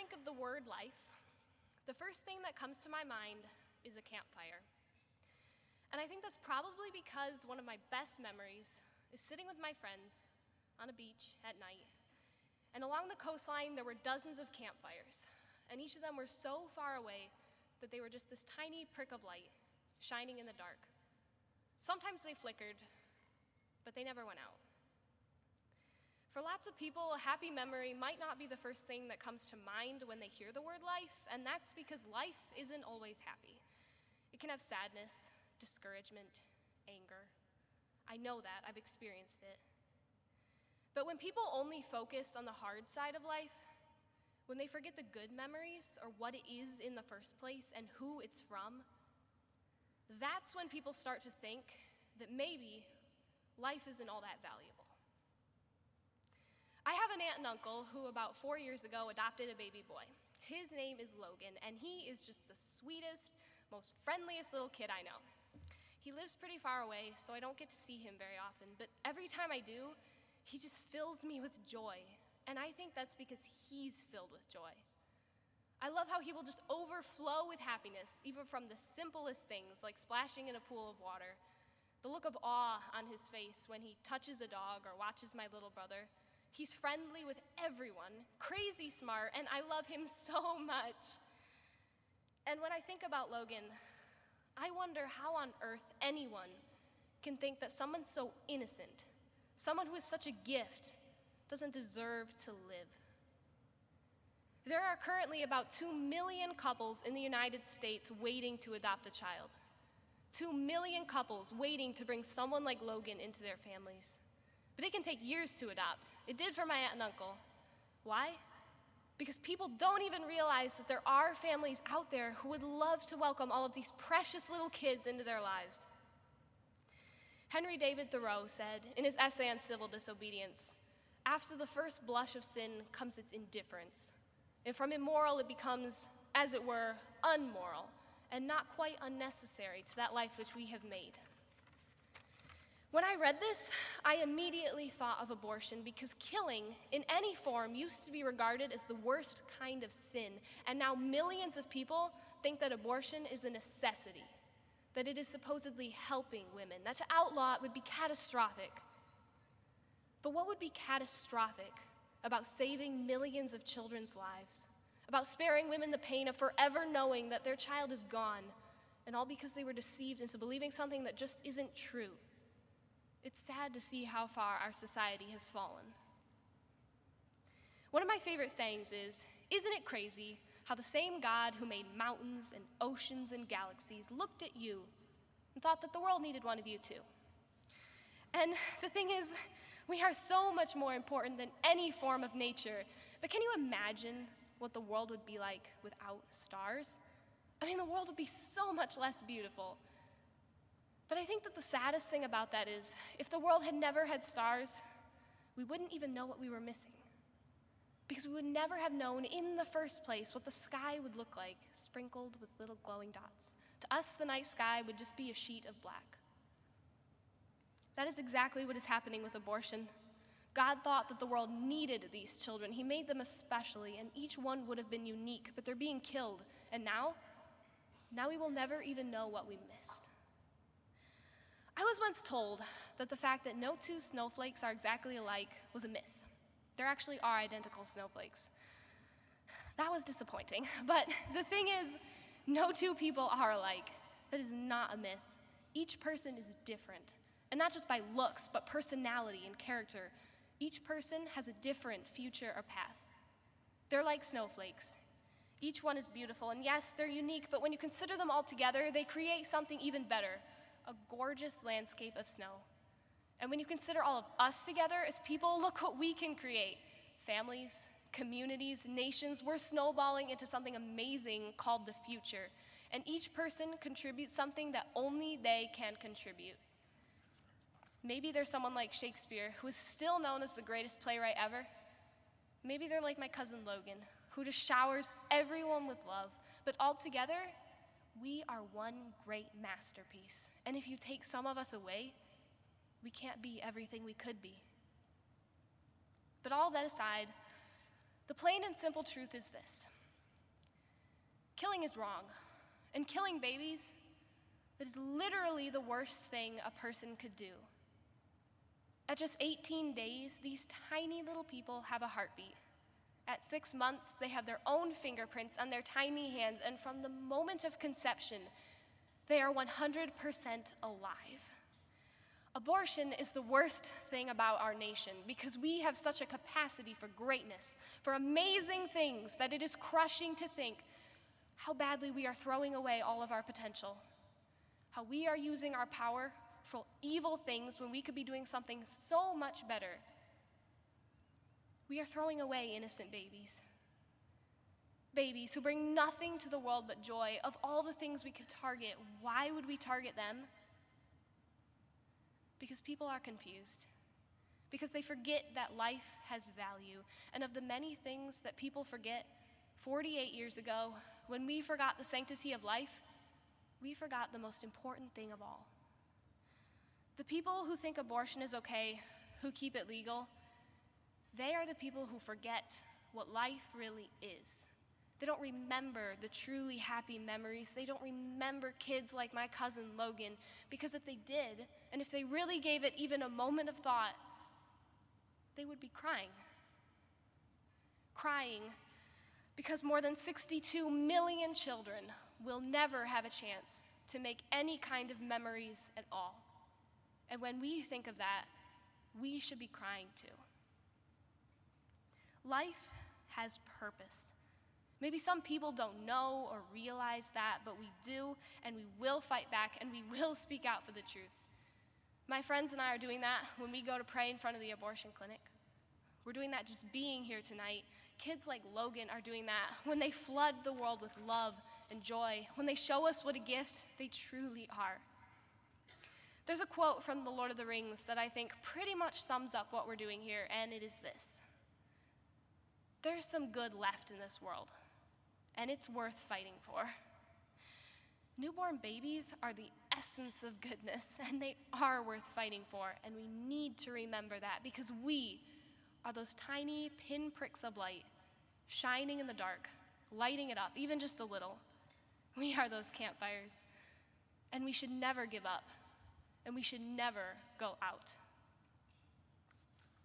think of the word life, the first thing that comes to my mind is a campfire. And I think that's probably because one of my best memories is sitting with my friends on a beach at night. And along the coastline, there were dozens of campfires. And each of them were so far away that they were just this tiny prick of light shining in the dark. Sometimes they flickered, but they never went out. For lots of people, a happy memory might not be the first thing that comes to mind when they hear the word life, and that's because life isn't always happy. It can have sadness, discouragement, anger. I know that, I've experienced it. But when people only focus on the hard side of life, when they forget the good memories or what it is in the first place and who it's from, that's when people start to think that maybe life isn't all that valuable. I have an aunt and uncle who about 4 years ago adopted a baby boy. His name is Logan, and he is just the sweetest, most friendliest little kid I know. He lives pretty far away, so I don't get to see him very often, but every time I do, he just fills me with joy, and I think that's because he's filled with joy. I love how he will just overflow with happiness, even from the simplest things, like splashing in a pool of water. The look of awe on his face when he touches a dog or watches my little brother. He's friendly with everyone, crazy smart, and I love him so much. And when I think about Logan, I wonder how on earth anyone can think that someone so innocent, someone who is such a gift, doesn't deserve to live. There are currently about 2 million couples in the United States waiting to adopt a child. 2 million couples waiting to bring someone like Logan into their families. But it can take years to adopt. It did for my aunt and uncle. Why? Because people don't even realize that there are families out there who would love to welcome all of these precious little kids into their lives. Henry David Thoreau said in his essay on civil disobedience, "After the first blush of sin comes its indifference, and from immoral it becomes, as it were, unmoral, and not quite unnecessary to that life which we have made." When I read this, I immediately thought of abortion because killing in any form used to be regarded as the worst kind of sin, and now millions of people think that abortion is a necessity, that it is supposedly helping women, that to outlaw it would be catastrophic. But what would be catastrophic about saving millions of children's lives, about sparing women the pain of forever knowing that their child is gone, and all because they were deceived into believing something that just isn't true? It's sad to see how far our society has fallen. One of my favorite sayings is, "Isn't it crazy how the same God who made mountains and oceans and galaxies looked at you and thought that the world needed one of you too?" And the thing is, we are so much more important than any form of nature. But can you imagine what the world would be like without stars? I mean, the world would be so much less beautiful. But I think that the saddest thing about that is, if the world had never had stars, we wouldn't even know what we were missing. Because we would never have known in the first place what the sky would look like, sprinkled with little glowing dots. To us, the night sky would just be a sheet of black. That is exactly what is happening with abortion. God thought that the world needed these children. He made them especially, and each one would have been unique, but they're being killed. And now we will never even know what we missed. I was once told that the fact that no two snowflakes are exactly alike was a myth. There actually are identical snowflakes. That was disappointing, but the thing is, no two people are alike. That is not a myth. Each person is different, and not just by looks, but personality and character. Each person has a different future or path. They're like snowflakes. Each one is beautiful, and yes, they're unique, but when you consider them all together, they create something even better. A gorgeous landscape of snow. And when you consider all of us together as people, look what we can create. Families, communities, nations, we're snowballing into something amazing called the future. And each person contributes something that only they can contribute. Maybe there's someone like Shakespeare, who is still known as the greatest playwright ever. Maybe they're like my cousin Logan, who just showers everyone with love. But all together, we are one great masterpiece. And if you take some of us away, we can't be everything we could be. But all that aside, The plain and simple truth is this: killing is wrong, and killing babies is literally the worst thing a person could do. At just 18 days, these tiny little people have a heartbeat. At 6 months, they have their own fingerprints on their tiny hands, and from the moment of conception, they are 100% alive. Abortion is the worst thing about our nation because we have such a capacity for greatness, for amazing things, that it is crushing to think how badly we are throwing away all of our potential, how we are using our power for evil things when we could be doing something so much better. We are throwing away innocent babies. Babies who bring nothing to the world but joy. Of all the things we could target, why would we target them? Because people are confused. Because they forget that life has value. And of the many things that people forget, 48 years ago, when we forgot the sanctity of life, we forgot the most important thing of all. The people who think abortion is okay, who keep it legal, they are the people who forget what life really is. They don't remember the truly happy memories. They don't remember kids like my cousin Logan, because if they did, and if they really gave it even a moment of thought, they would be crying. Crying because more than 62 million children will never have a chance to make any kind of memories at all. And when we think of that, we should be crying too. Life has purpose. Maybe some people don't know or realize that, but we do, and we will fight back, and we will speak out for the truth. My friends and I are doing that when we go to pray in front of the abortion clinic. We're doing that just being here tonight. Kids like Logan are doing that when they flood the world with love and joy, when they show us what a gift they truly are. There's a quote from The Lord of the Rings that I think pretty much sums up what we're doing here, and it is this: there's some good left in this world, and it's worth fighting for. Newborn babies are the essence of goodness, and they are worth fighting for, and we need to remember that, because we are those tiny pinpricks of light, shining in the dark, lighting it up, even just a little. We are those campfires, and we should never give up, and we should never go out.